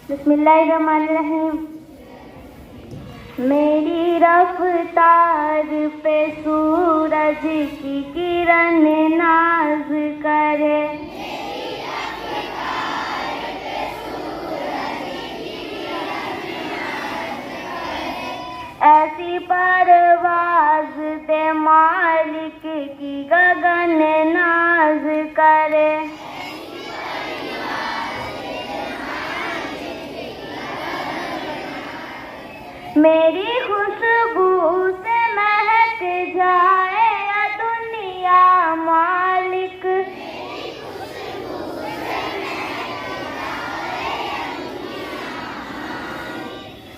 बिस्मिल्लाहिर्रहमानिर्रहीम। मेरी रफ्तार पे सूरज की किरण नाज करे, ऐसी परवाज दे मालिक की गगन नाज करे। मेरी खुशबू से महक जाए या दुनिया मालिक,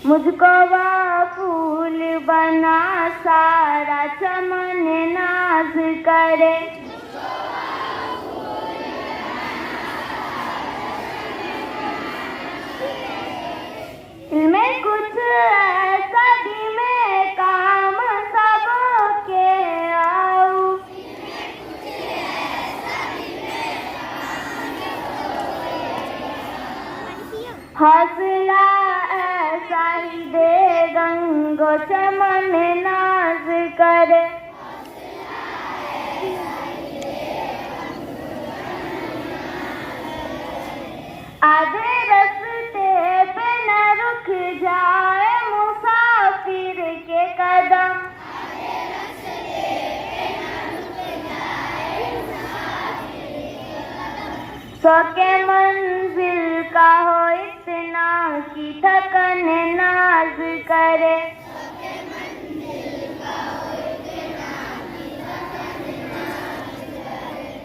मुझको वह फूल बना सारा चमन नाज करे। इनमें कुछ ऐसा भी मैं काम सब के आऊं, हौसला ऐसा ही दे गंगो चमन नाज करे। आधे रास्ते पे न रुक जाए मुसाफिर के कदम, सौके मंजिल का हो इतना कि थकन नाज करे।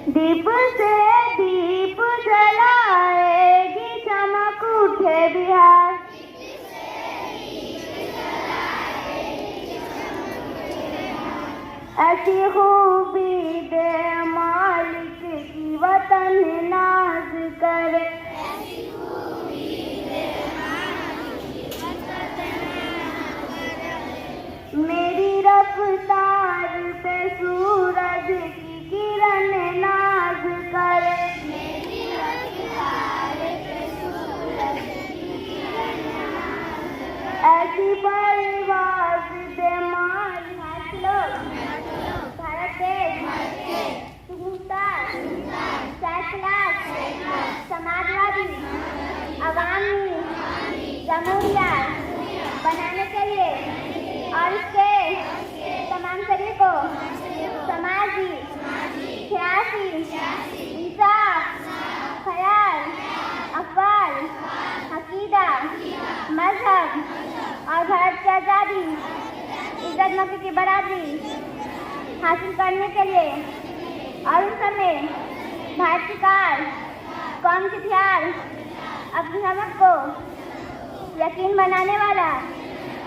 दीप से दीप जलाएगी चमक उठे बिहार, ऐसी खूबी दे मालिक की वतन नाज करे। मेरी रफ्तार पे सूरज की किरण नाज करे, ऐसी परवाज़ दे मालिक। भारत देश समाजवादी अवामी जमहूरियत बनाने के लिए और इसके तमाम शरीकों समाजी, सियासी, इंसाफ, ख्याल, अफ़आल, अक़ीदा, मजहब और भारत की आज़ादी, इज्जत मौके की बराबरी हासिल करने के लिए और उस समय भारत की कार कौम की प्यार अपनी समझ को यकीन बनाने वाला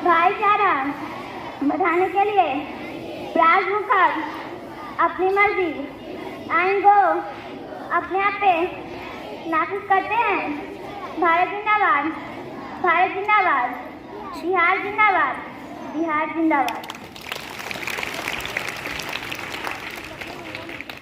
भाईचारा बढ़ाने के लिए प्रयास मुखर अपनी मर्जी आइन को अपने आप पे नाफिज करते हैं। भारत जिंदाबाद, भारत जिंदाबाद, बिहार जिंदाबाद, बिहार जिंदाबाद।